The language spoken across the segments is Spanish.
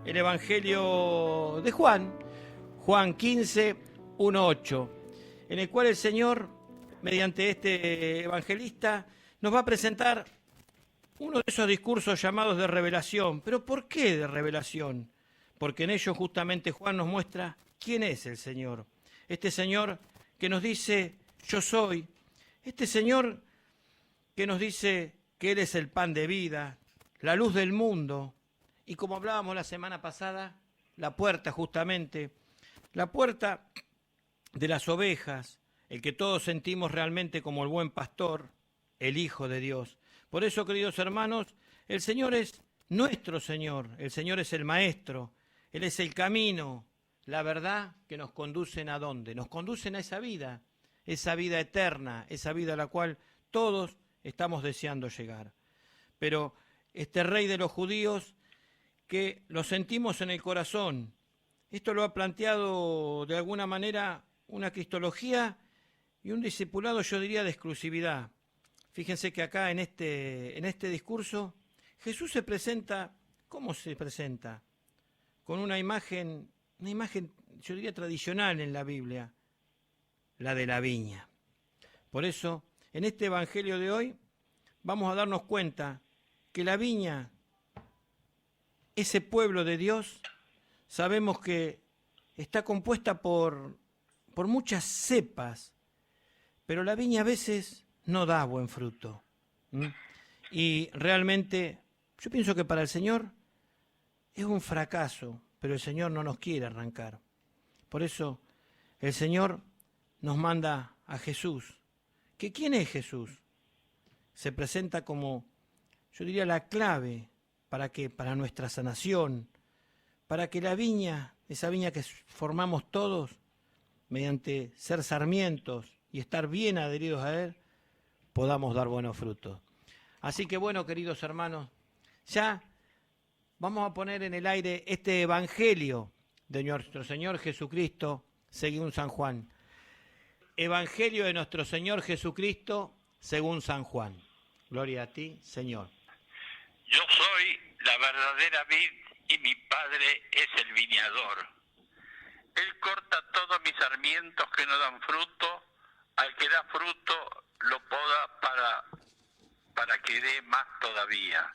el Evangelio de Juan, Juan 15, 1, 8, en el cual el Señor, mediante este evangelista, nos va a presentar uno de esos discursos llamados de revelación. ¿Pero por qué de revelación? Porque en ellos justamente Juan nos muestra quién es el Señor. Este Señor que nos dice, yo soy. Este Señor que nos dice que Él es el pan de vida, la luz del mundo. Y como hablábamos la semana pasada, la puerta justamente, la puerta de las ovejas, el que todos sentimos realmente como el buen pastor, el Hijo de Dios. Por eso, queridos hermanos, el Señor es nuestro Señor, el Señor es el Maestro, Él es el camino, la verdad que nos conducen ¿a dónde? Nos conducen a esa vida eterna, esa vida a la cual todos estamos deseando llegar. Pero este Rey de los judíos, que lo sentimos en el corazón, esto lo ha planteado de alguna manera una cristología y un discipulado, yo diría, de exclusividad. Fíjense que acá en este discurso Jesús se presenta, ¿cómo se presenta? Con una imagen, yo diría, tradicional en la Biblia, la de la viña. Por eso, en este Evangelio de hoy, vamos a darnos cuenta que la viña, ese pueblo de Dios, sabemos que está compuesta por muchas cepas, pero la viña a veces no da buen fruto. Y realmente, yo pienso que para el Señor es un fracaso, pero el Señor no nos quiere arrancar. Por eso el Señor nos manda a Jesús. ¿Que quién es Jesús? Se presenta como, yo diría, la clave para que para nuestra sanación, para que la viña, esa viña que formamos todos, mediante ser sarmientos y estar bien adheridos a Él, podamos dar buenos frutos. Así que bueno, queridos hermanos, ya vamos a poner en el aire este Evangelio de nuestro Señor Jesucristo según San Juan. Evangelio de nuestro Señor Jesucristo según San Juan. Gloria a ti, Señor. Yo soy la verdadera vid y mi Padre es el viñador. Él corta todos mis sarmientos que no dan fruto, al que da fruto lo poda para que dé más todavía.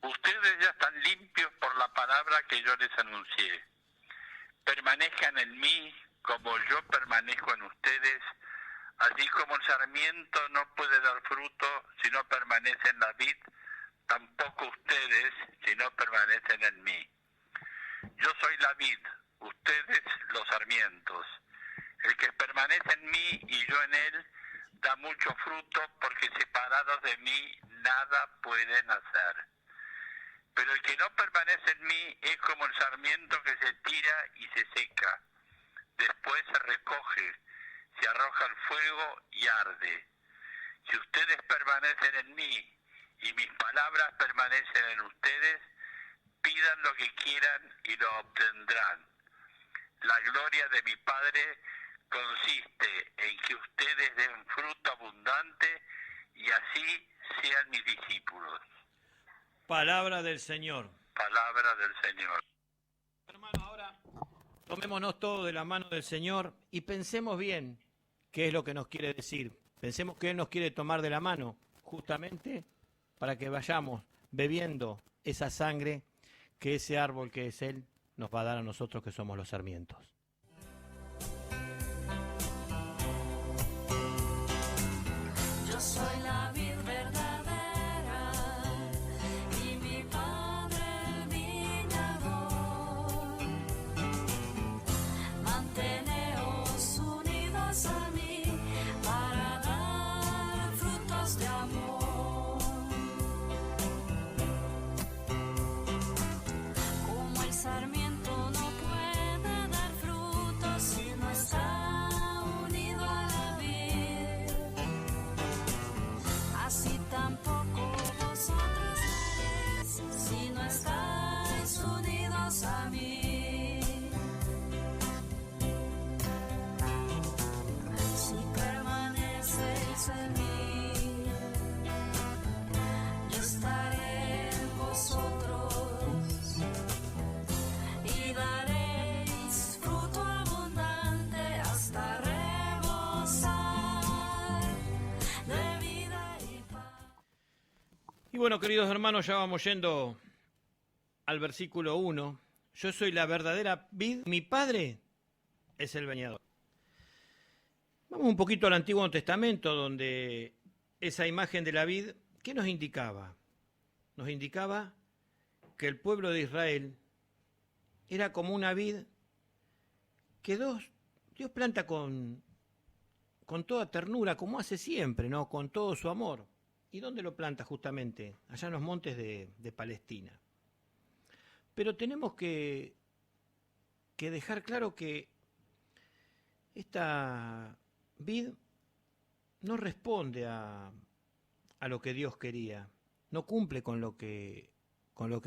Ustedes ya están limpios por la palabra que yo les anuncié. Permanezcan en mí como yo permanezco en ustedes, así como el sarmiento no puede dar fruto si no permanece en la vid, tampoco ustedes si no permanecen en mí. Yo soy la vid, ustedes los sarmientos. El que permanece en mí y yo en él da mucho fruto, porque separados de mí nada pueden hacer. Pero el que no permanece en mí es como el sarmiento que se tira y se seca. Después se recoge, se arroja al fuego y arde. Si ustedes permanecen en mí y mis palabras permanecen en ustedes, pidan lo que quieran y lo obtendrán. La gloria de mi Padre consiste en que ustedes den fruto abundante y así sean mis discípulos. Palabra del Señor. Palabra del Señor. Hermanos, ahora tomémonos todo de la mano del Señor y pensemos bien qué es lo que nos quiere decir. Pensemos que Él nos quiere tomar de la mano, justamente para que vayamos bebiendo esa sangre que ese árbol que es Él nos va a dar a nosotros que somos los sarmientos. Yo soy la vid verdadera y mi Padre el viñador. Manteneos unidos a mí para dar frutos de amor. Como el sarmiento no puede dar fruto bueno, queridos hermanos, ya vamos yendo al versículo 1. Yo soy la verdadera vid, mi padre es el viñador. Vamos un poquito al Antiguo Testamento, donde esa imagen de la vid, ¿qué nos indicaba? Nos indicaba que el pueblo de Israel era como una vid que Dios planta con toda ternura, como hace siempre, ¿no? Con todo su amor. ¿Y dónde lo planta justamente? Allá en los montes de Palestina. Pero tenemos que dejar claro que esta vid no responde a lo que Dios quería, no cumple con lo que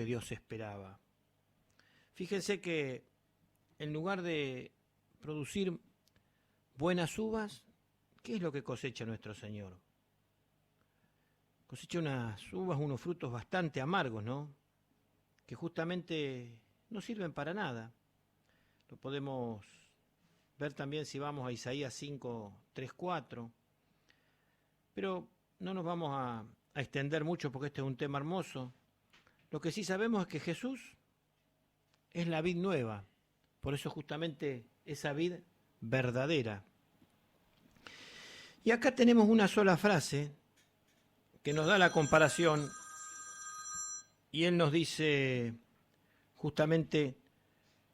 Dios esperaba. Fíjense que en lugar de producir buenas uvas, ¿qué es lo que cosecha nuestro Señor? Cosecha unas uvas, unos frutos bastante amargos, ¿no? Que justamente no sirven para nada. Lo podemos ver también si vamos a Isaías 5, 3, 4. Pero no nos vamos a extender mucho porque este es un tema hermoso. Lo que sí sabemos es que Jesús es la vid nueva. Por eso justamente esa vid verdadera. Y acá tenemos una sola frase que nos da la comparación, y él nos dice justamente,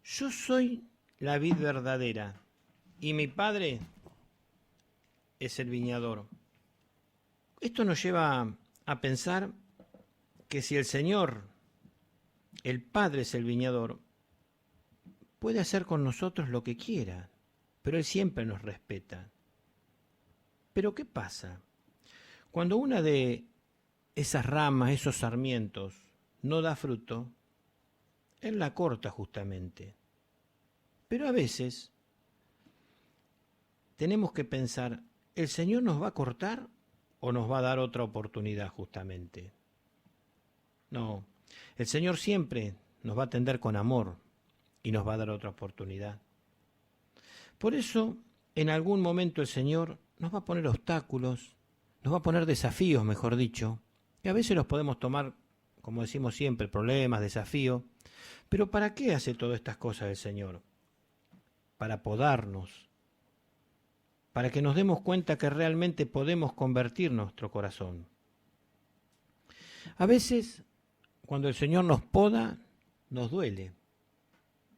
yo soy la vid verdadera y mi padre es el viñador. Esto nos lleva a pensar que si el Señor, el Padre es el viñador, puede hacer con nosotros lo que quiera, pero Él siempre nos respeta. Pero ¿qué pasa? Cuando una de esas ramas, esos sarmientos, no da fruto, Él la corta justamente. Pero a veces tenemos que pensar, ¿el Señor nos va a cortar o nos va a dar otra oportunidad justamente? No, el Señor siempre nos va a atender con amor y nos va a dar otra oportunidad. Por eso, en algún momento el Señor nos va a poner obstáculos, nos va a poner desafíos, mejor dicho, y a veces los podemos tomar, como decimos siempre, problemas, desafíos. Pero ¿para qué hace todas estas cosas el Señor? Para podarnos, para que nos demos cuenta que realmente podemos convertir nuestro corazón. A veces, cuando el Señor nos poda, nos duele,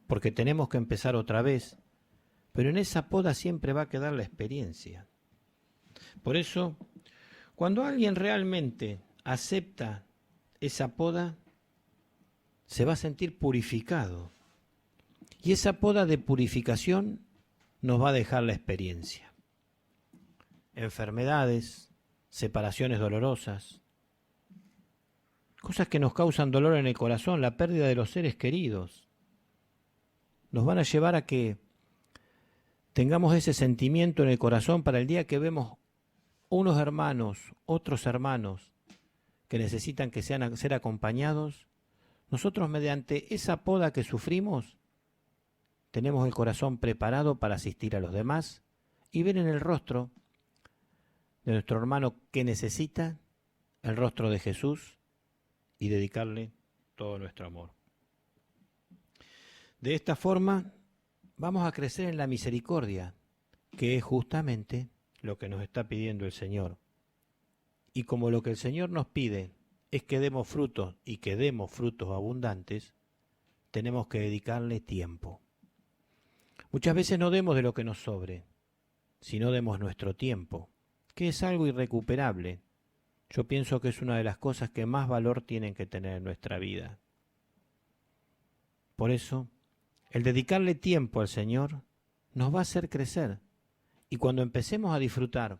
porque tenemos que empezar otra vez, pero en esa poda siempre va a quedar la experiencia. Por eso, cuando alguien realmente acepta esa poda, se va a sentir purificado. Y esa poda de purificación nos va a dejar la experiencia. Enfermedades, separaciones dolorosas, cosas que nos causan dolor en el corazón, la pérdida de los seres queridos, nos van a llevar a que tengamos ese sentimiento en el corazón para el día que vemos unos hermanos, otros hermanos que necesitan que ser acompañados. Nosotros, mediante esa poda que sufrimos, tenemos el corazón preparado para asistir a los demás y ver en el rostro de nuestro hermano que necesita el rostro de Jesús y dedicarle todo nuestro amor. De esta forma vamos a crecer en la misericordia, que es justamente lo que nos está pidiendo el Señor. Y como lo que el Señor nos pide es que demos frutos y que demos frutos abundantes, tenemos que dedicarle tiempo. Muchas veces no demos de lo que nos sobre, sino demos nuestro tiempo, que es algo irrecuperable. Yo pienso que es una de las cosas que más valor tienen que tener en nuestra vida. Por eso, el dedicarle tiempo al Señor nos va a hacer crecer. Y cuando empecemos a disfrutar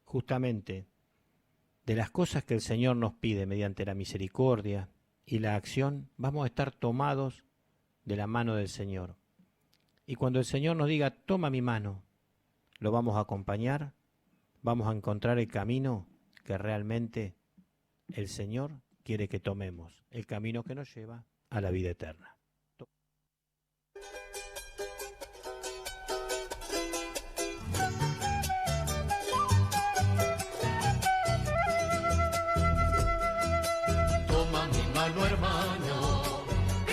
justamente de las cosas que el Señor nos pide mediante la misericordia y la acción, vamos a estar tomados de la mano del Señor. Y cuando el Señor nos diga, toma mi mano, lo vamos a acompañar, vamos a encontrar el camino que realmente el Señor quiere que tomemos, el camino que nos lleva a la vida eterna.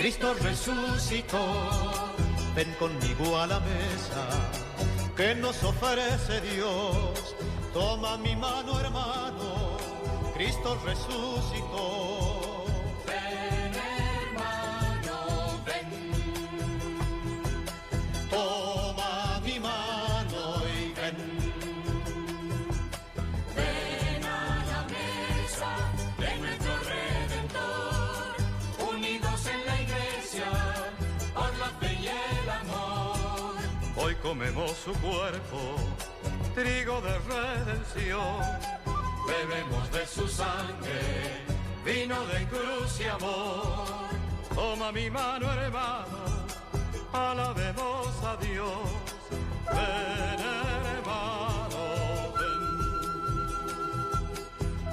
Cristo resucitó. Ven conmigo a la mesa que nos ofrece Dios. Toma mi mano, hermano, Cristo resucitó. Ven, hermano, ven. Toma mi mano y ven. Ven a la mesa de nuestro Redentor, unidos en la iglesia por la fe y el amor. Hoy comemos su cuerpo, trigo de redención. Bebemos de su sangre, vino de cruz y amor. Toma mi mano, hermano, alabemos a Dios. Ven, hermano, ven.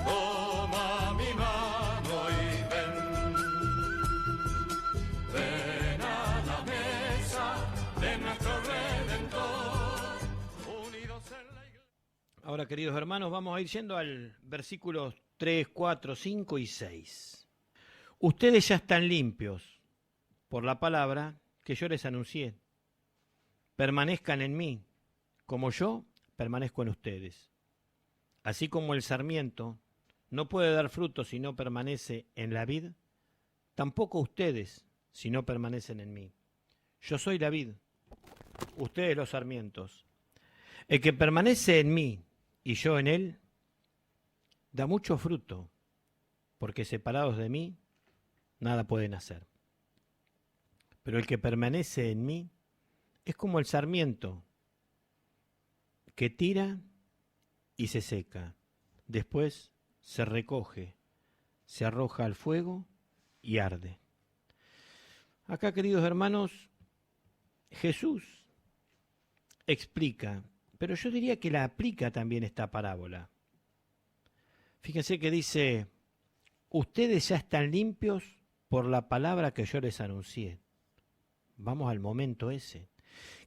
Toma mi mano y ven. Ven a la mesa de nuestro Redentor, unidos en la iglesia. Ahora, queridos hermanos, vamos a ir yendo al versículos 3, 4, 5 y 6. Ustedes ya están limpios por la palabra que yo les anuncié. Permanezcan en mí, como yo permanezco en ustedes. Así como el sarmiento no puede dar fruto si no permanece en la vid, tampoco ustedes si no permanecen en mí. Yo soy la vid, ustedes los sarmientos. El que permanece en mí y yo en él, da mucho fruto, porque separados de mí, nada pueden hacer. Pero el que permanece en mí es como el sarmiento que tira y se seca, después se recoge, se arroja al fuego y arde. Acá, queridos hermanos, Jesús explica, pero yo diría que la aplica también esta parábola. Fíjense que dice, ustedes ya están limpios por la palabra que yo les anuncié. Vamos al momento ese.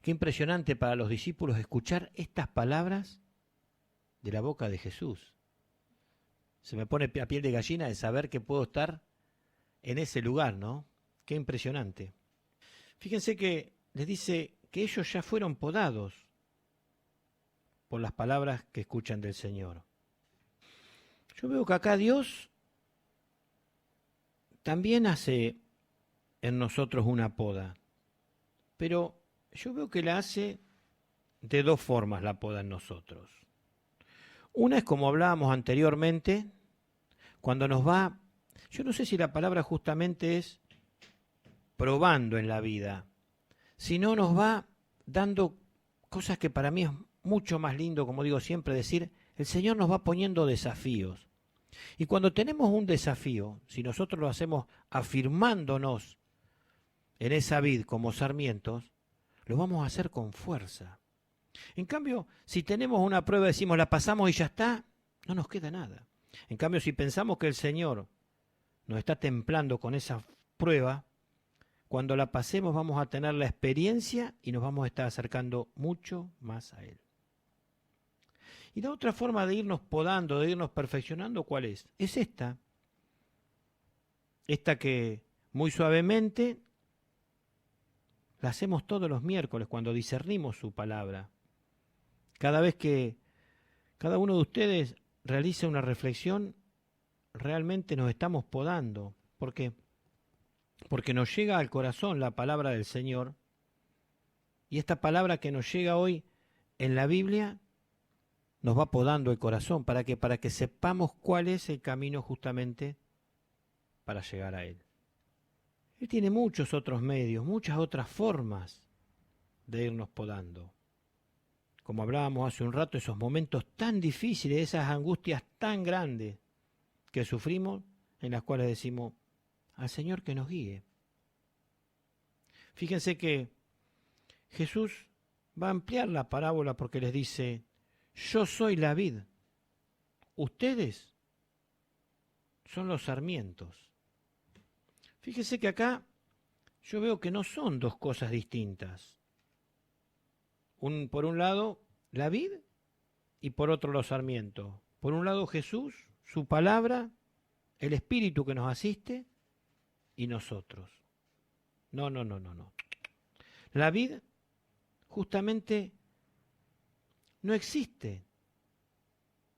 Qué impresionante para los discípulos escuchar estas palabras de la boca de Jesús. Se me pone a piel de gallina de saber que puedo estar en ese lugar, ¿no? Qué impresionante. Fíjense que les dice que ellos ya fueron podados por las palabras que escuchan del Señor. Yo veo que acá Dios también hace en nosotros una poda, pero yo veo que la hace de dos formas, la poda en nosotros. Una es como hablábamos anteriormente, cuando nos va, yo no sé si la palabra justamente es probando en la vida, sino nos va dando cosas que para mí es mucho más lindo, como digo siempre, decir, el Señor nos va poniendo desafíos. Y cuando tenemos un desafío, si nosotros lo hacemos afirmándonos en esa vid como sarmientos, lo vamos a hacer con fuerza. En cambio, si tenemos una prueba, decimos, la pasamos y ya está, no nos queda nada. En cambio, si pensamos que el Señor nos está templando con esa prueba, cuando la pasemos vamos a tener la experiencia y nos vamos a estar acercando mucho más a Él. Y la otra forma de irnos podando, de irnos perfeccionando, ¿cuál es? Es esta. Esta que muy suavemente la hacemos todos los miércoles cuando discernimos su palabra. Cada vez que cada uno de ustedes realiza una reflexión, realmente nos estamos podando. ¿Por qué? Porque nos llega al corazón la palabra del Señor, y esta palabra que nos llega hoy en la Biblia nos va podando el corazón. ¿Para qué? Para que sepamos cuál es el camino justamente para llegar a Él. Él tiene muchos otros medios, muchas otras formas de irnos podando. Como hablábamos hace un rato, esos momentos tan difíciles, esas angustias tan grandes que sufrimos, en las cuales decimos, al Señor que nos guíe. Fíjense que Jesús va a ampliar la parábola porque les dice, yo soy la vid, ustedes son los sarmientos. Fíjense que acá yo veo que no son dos cosas distintas. Por un lado, la vid y por otro los sarmientos. Por un lado Jesús, su palabra, el Espíritu que nos asiste y nosotros. No, no, no, no, no. La vid justamente no existe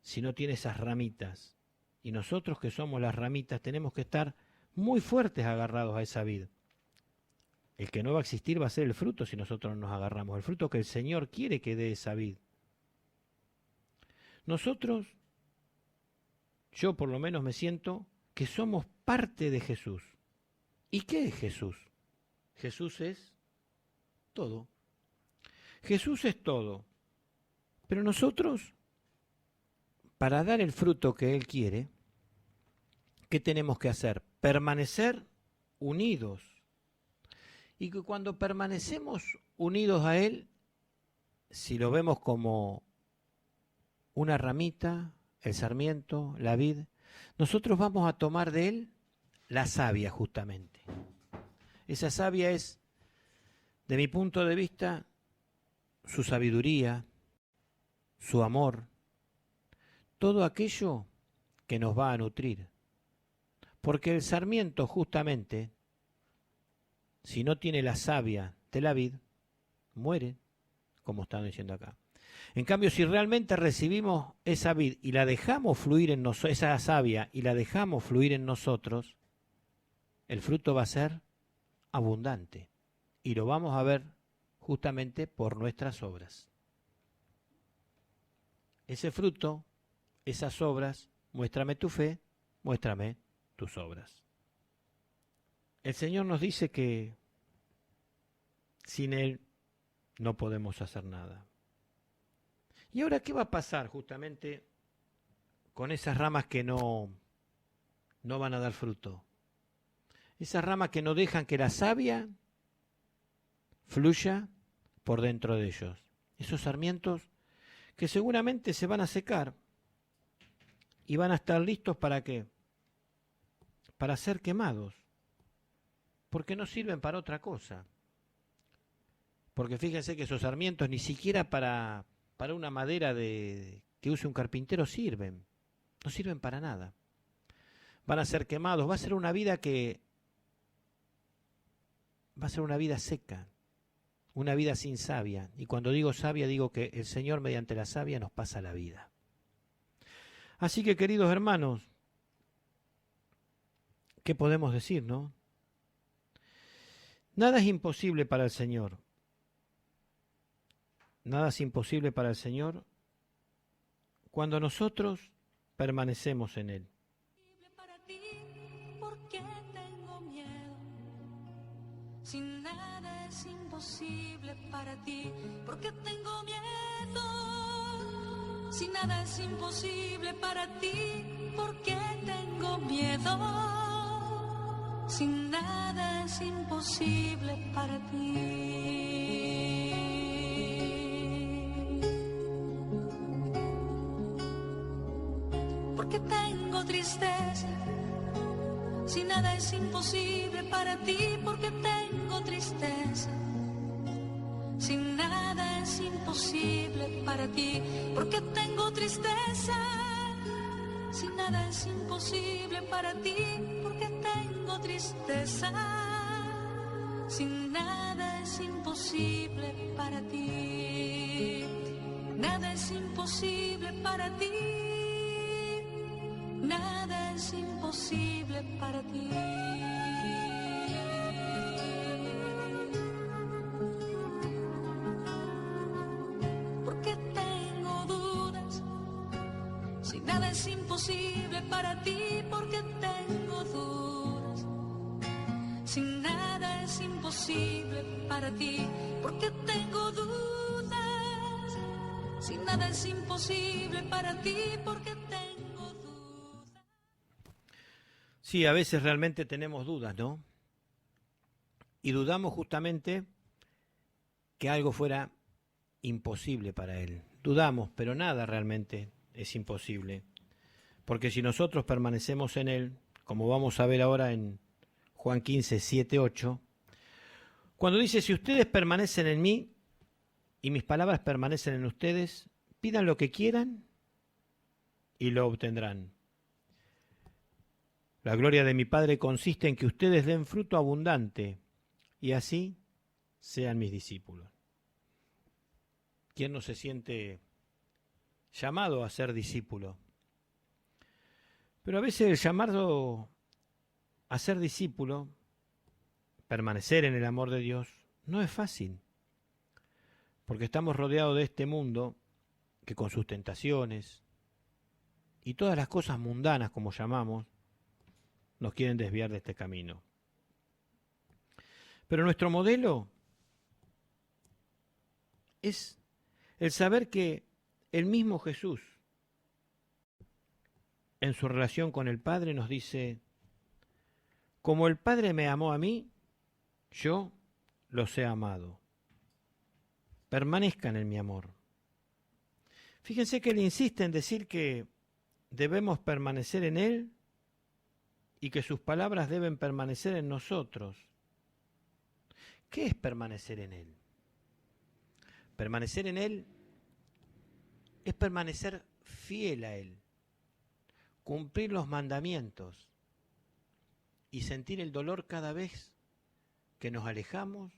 si no tiene esas ramitas. Y nosotros que somos las ramitas tenemos que estar muy fuertes agarrados a esa vid. El que no va a existir va a ser el fruto si nosotros nos agarramos. El fruto que el Señor quiere que dé esa vid. Nosotros, yo por lo menos me siento que somos parte de Jesús. ¿Y qué es Jesús? Jesús es todo. Jesús es todo. Pero nosotros, para dar el fruto que Él quiere, ¿qué tenemos que hacer? Permanecer unidos. Y que cuando permanecemos unidos a Él, si lo vemos como una ramita, el sarmiento, la vid, nosotros vamos a tomar de Él la savia justamente. Esa savia es, de mi punto de vista, su sabiduría, su amor, todo aquello que nos va a nutrir. Porque el sarmiento justamente, si no tiene la savia de la vid, muere, como están diciendo acá. En cambio, si realmente recibimos esa vid y la dejamos fluir en nosotros, esa savia, y la dejamos fluir en nosotros, el fruto va a ser abundante. Y lo vamos a ver justamente por nuestras obras. Ese fruto, esas obras, muéstrame tu fe, muéstrame tus obras. El Señor nos dice que sin Él no podemos hacer nada. ¿Y ahora qué va a pasar justamente con esas ramas que no van a dar fruto? Esas ramas que no dejan que la savia fluya por dentro de ellos. Esos sarmientos que seguramente se van a secar y van a estar listos ¿para qué? Para ser quemados. Porque no sirven para otra cosa. Porque fíjense que esos sarmientos ni siquiera para una madera que use un carpintero sirven. No sirven para nada. Van a ser quemados. Va a ser una vida seca. Una vida sin savia. Y cuando digo savia, digo que el Señor mediante la savia nos pasa la vida. Así que, queridos hermanos, ¿qué podemos decir, no? Nada es imposible para el Señor. Nada es imposible para el Señor cuando nosotros permanecemos en Él. Para ti, porque tengo miedo. Si nada es imposible para ti, porque tengo miedo. Si nada es imposible para ti, porque tengo miedo. Si nada es imposible para ti. Porque tengo tristeza. Si nada es imposible para ti, porque tengo tristeza. Si nada es imposible para ti, porque tengo tristeza. Si nada es imposible para ti, porque tengo tristeza. Si nada es imposible para ti, nada es imposible para ti. Nada es imposible para ti. Porque tengo dudas. Si nada es imposible para ti, porque tengo dudas. Si nada es imposible para ti, porque tengo dudas. Si nada es imposible para ti, porque tengo dudas. Sí, a veces realmente tenemos dudas, ¿no? Y dudamos justamente que algo fuera imposible para Él. Dudamos, pero nada realmente es imposible. Porque si nosotros permanecemos en Él, como vamos a ver ahora en Juan 15, 7, 8, cuando dice, si ustedes permanecen en mí y mis palabras permanecen en ustedes, pidan lo que quieran y lo obtendrán. La gloria de mi Padre consiste en que ustedes den fruto abundante y así sean mis discípulos. ¿Quién no se siente llamado a ser discípulo? Pero a veces el llamado a ser discípulo, permanecer en el amor de Dios, no es fácil, porque estamos rodeados de este mundo que con sus tentaciones y todas las cosas mundanas, como llamamos, nos quieren desviar de este camino. Pero nuestro modelo es el saber que el mismo Jesús, en su relación con el Padre, nos dice: como el Padre me amó a mí, yo los he amado. Permanezcan en mi amor. Fíjense que él insiste en decir que debemos permanecer en él y que sus palabras deben permanecer en nosotros. ¿Qué es permanecer en él? Permanecer en él es permanecer fiel a él, cumplir los mandamientos y sentir el dolor cada vez que nos alejamos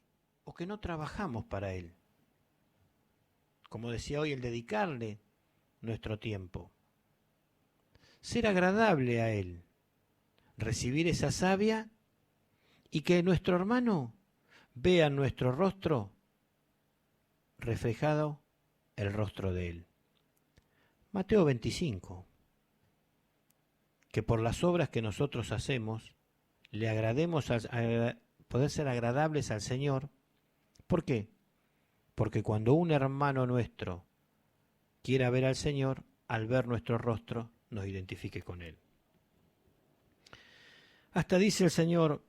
o que no trabajamos para él. Como decía hoy, el dedicarle nuestro tiempo. Ser agradable a él, recibir esa savia y que nuestro hermano vea en nuestro rostro reflejado el rostro de él. Mateo 25. Que por las obras que nosotros hacemos le agrademos a poder ser agradables al Señor. ¿Por qué? Porque cuando un hermano nuestro quiera ver al Señor, al ver nuestro rostro, nos identifique con Él. Hasta dice el Señor: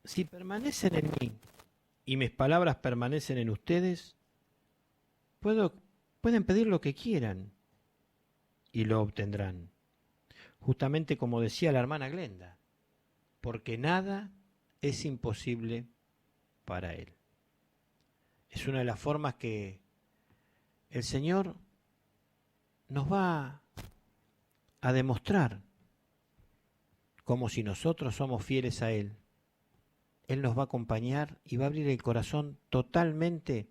si permanecen en mí y mis palabras permanecen en ustedes, pueden pedir lo que quieran y lo obtendrán. Justamente como decía la hermana Glenda, porque nada es imposible para Él. Es una de las formas que el Señor nos va a demostrar como si nosotros somos fieles a Él. Él nos va a acompañar y va a abrir el corazón totalmente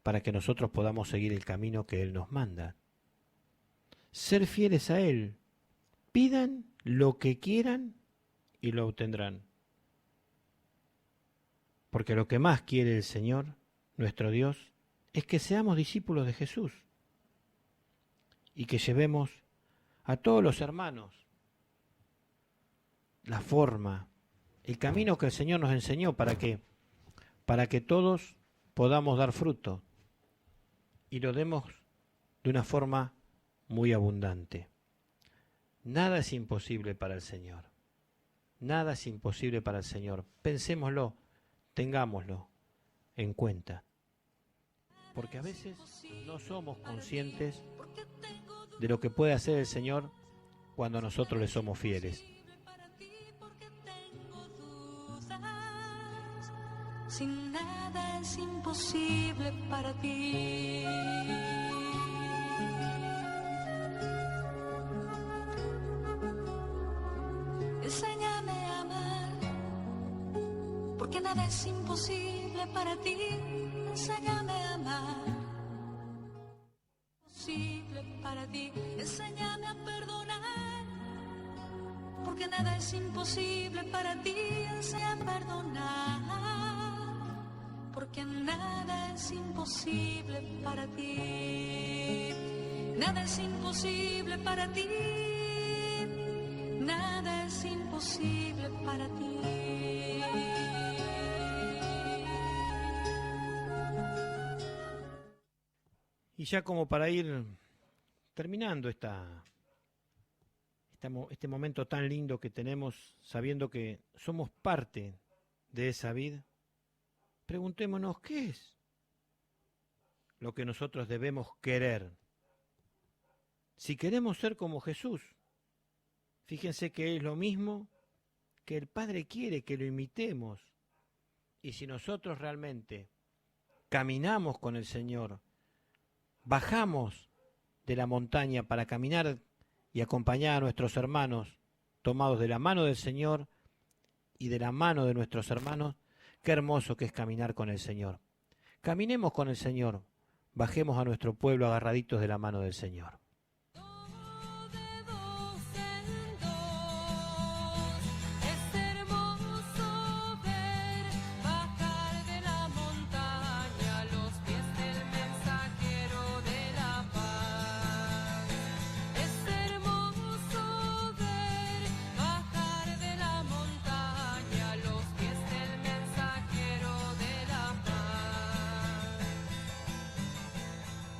para que nosotros podamos seguir el camino que Él nos manda. Ser fieles a Él. Pidan lo que quieran y lo obtendrán. Porque lo que más quiere el Señor, nuestro Dios, es que seamos discípulos de Jesús y que llevemos a todos los hermanos la forma, el camino que el Señor nos enseñó para que todos podamos dar fruto y lo demos de una forma muy abundante. Nada es imposible para el Señor. Nada es imposible para el Señor. Pensémoslo, tengámoslo en cuenta. Porque a veces no somos conscientes de lo que puede hacer el Señor cuando nosotros le somos fieles. Sin nada es imposible para ti. Enséñame a amar, porque nada es imposible para ti. Enséñame a amar, imposible para ti. Enséñame a perdonar, porque nada es imposible para ti. Enséñame a perdonar, porque nada es imposible para ti. Nada es imposible para ti. Nada es imposible para ti. Y ya como para ir terminando este momento tan lindo que tenemos, sabiendo que somos parte de esa vid, preguntémonos qué es lo que nosotros debemos querer. Si queremos ser como Jesús, fíjense que es lo mismo que el Padre quiere que lo imitemos. Y si nosotros realmente caminamos con el Señor, bajamos de la montaña para caminar y acompañar a nuestros hermanos, tomados de la mano del Señor y de la mano de nuestros hermanos, Qué hermoso que es caminar con el Señor. Caminemos con el Señor, bajemos a nuestro pueblo agarraditos de la mano del Señor.